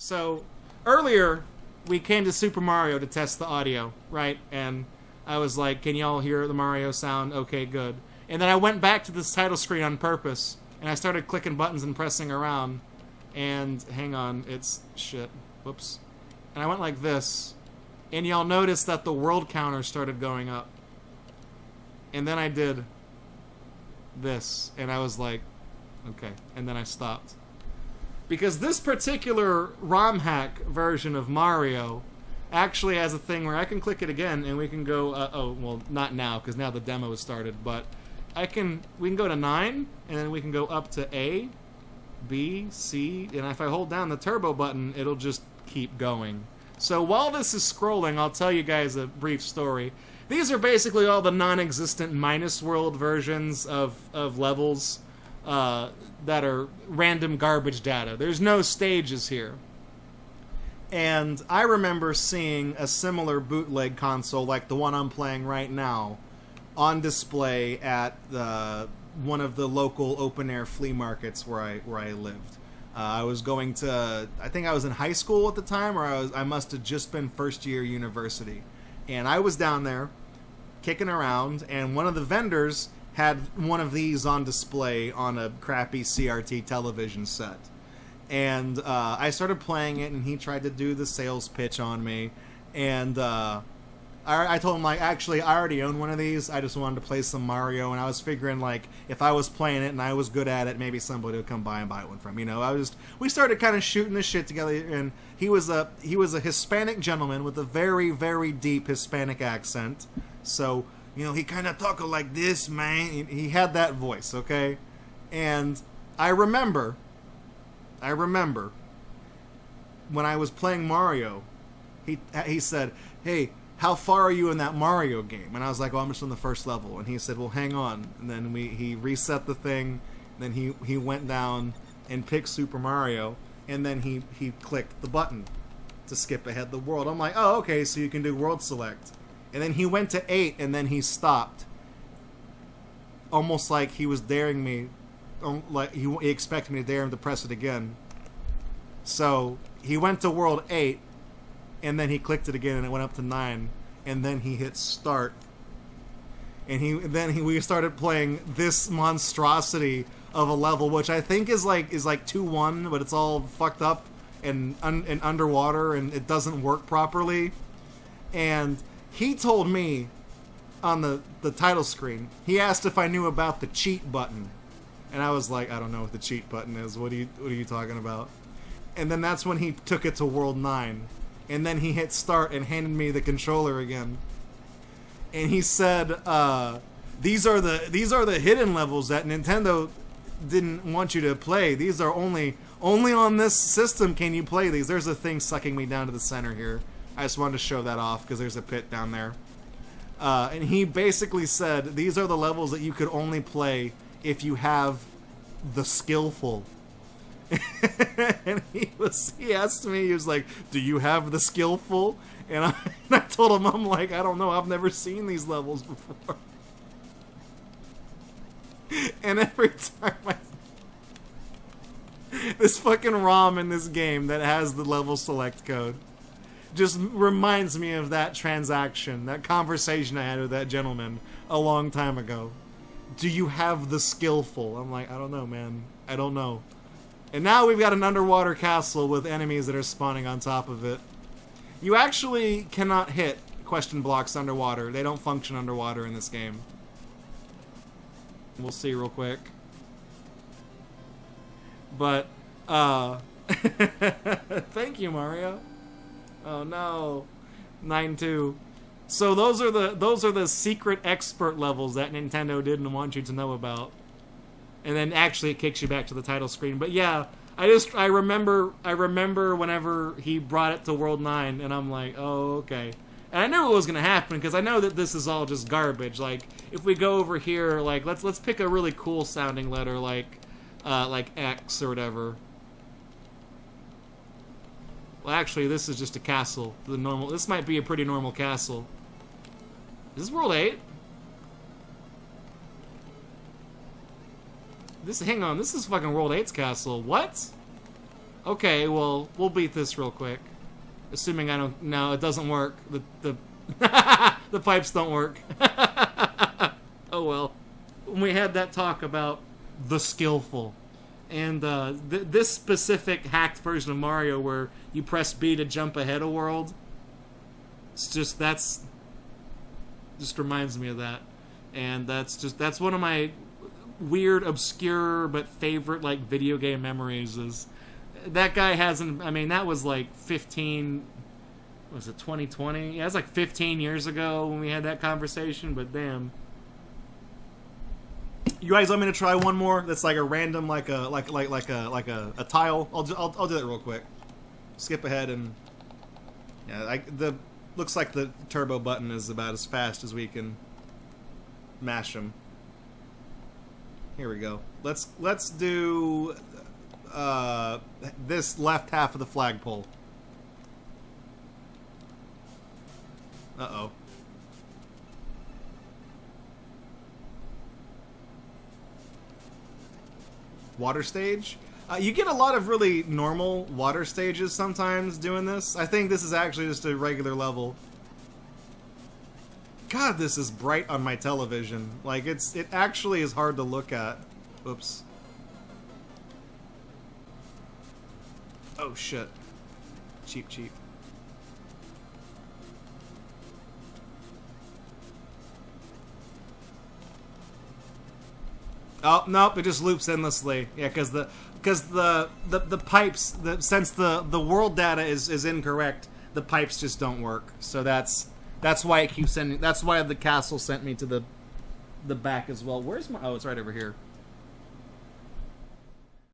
So, earlier, we came to Super Mario to test the audio, right? And I was like, can y'all hear the Mario sound? Okay, good. And then I went back to this title screen on purpose, and I started clicking buttons and pressing around. And, hang on, it's... shit. Whoops. And I went like this. And y'all noticed that the world counter started going up. And then I did this. And I was like, okay. And then I stopped. Because this particular ROM hack version of Mario actually has a thing where I can click it again and we can go, oh, well, not now, because now the demo has started, but we can go to 9, and then we can go up to A, B, C, and if I hold down the turbo button, it'll just keep going. So while this is scrolling, I'll tell you guys a brief story. These are basically all the non-existent Minus World versions of levels that are random garbage data. There's no stages here. And I remember seeing a similar bootleg console like the one I'm playing right now on display at one of the local open-air flea markets where I lived. I was going to, I think I was in high school at the time, or I must have just been first year university. And I was down there kicking around, and one of the vendors had one of these on display on a crappy CRT television set. And I started playing it, and he tried to do the sales pitch on me. And I told him, like, actually, I already own one of these. I just wanted to play some Mario, and I was figuring, like, if I was playing it and I was good at it, maybe somebody would come by and buy one from me. You know, we started kind of shooting this shit together, and he was a Hispanic gentleman with a very, very deep Hispanic accent. So, you know, he kind of talked like this, man. He had that voice, okay? And I remember when I was playing Mario, he said, hey, how far are you in that Mario game? And I was like, well, I'm just on the first level. And he said, well, hang on. And then he reset the thing. Then he went down and picked Super Mario. And then he clicked the button to skip ahead the world. I'm like, oh, okay, so you can do world select. And then he went to 8, and then he stopped. Almost like he was daring me. Like he expected me to dare him to press it again. So he went to world 8, and then he clicked it again, and it went up to 9, and then he hit start, and we started playing this monstrosity of a level, which I think is like 2-1, but it's all fucked up and underwater, and it doesn't work properly. And he told me on the title screen, he asked if I knew about the cheat button. And I was like, I don't know what the cheat button is. What are you talking about? And then that's when he took it to World 9. And then he hit start and handed me the controller again. And he said, these are the hidden levels that Nintendo didn't want you to play. These are only on this system can you play these. There's a thing sucking me down to the center here. I just wanted to show that off because there's a pit down there. And he basically said, these are the levels that you could only play if you have the Skillful. And he asked me, he was like, do you have the Skillful? And I told him, I'm like, I don't know, I've never seen these levels before. And every time this fucking ROM in this game that has the level select code just reminds me of that transaction, that conversation I had with that gentleman a long time ago. Do you have the Skillful? I'm like, I don't know, man. I don't know. And now we've got an underwater castle with enemies that are spawning on top of it. You actually cannot hit question blocks underwater. They don't function underwater in this game. We'll see real quick. But, thank you, Mario. Oh no. 9-2. So those are the secret expert levels that Nintendo didn't want you to know about. And then actually it kicks you back to the title screen. But yeah, I remember whenever he brought it to World 9, and I'm like, oh, okay. And I knew it was gonna happen because I know that this is all just garbage. Like, if we go over here, like let's pick a really cool sounding letter like X or whatever. Well, actually, this is just a castle. This might be a pretty normal castle. Is this World 8? Hang on, this is fucking World 8's castle. What? Okay, well, we'll beat this real quick. Assuming I don't... No, it doesn't work. The the pipes don't work. Oh well. When we had that talk about the Skillful, and this specific hacked version of Mario where you press B to jump ahead a world, it's just... just reminds me of that. And that's one of my weird, obscure, but favorite, like, video game memories is... That guy hasn't... I mean, that was like 15... Was it 2020? Yeah, it was like 15 years ago when we had that conversation, but damn. You guys want me to try one more? That's like a random, like a tile. I'll do that real quick. Skip ahead and yeah, looks like the turbo button is about as fast as we can mash them. Here we go. Let's do this left half of the flagpole. Uh-oh. Water stage? You get a lot of really normal water stages sometimes doing this. I think this is actually just a regular level. God, this is bright on my television. Like, it actually is hard to look at. Oops. Oh, shit. Cheap. Oh, nope, it just loops endlessly. Yeah, because the pipes, since the world data is incorrect, the pipes just don't work. So that's why it keeps sending. That's why the castle sent me to the back as well. Where's my? Oh, it's right over here.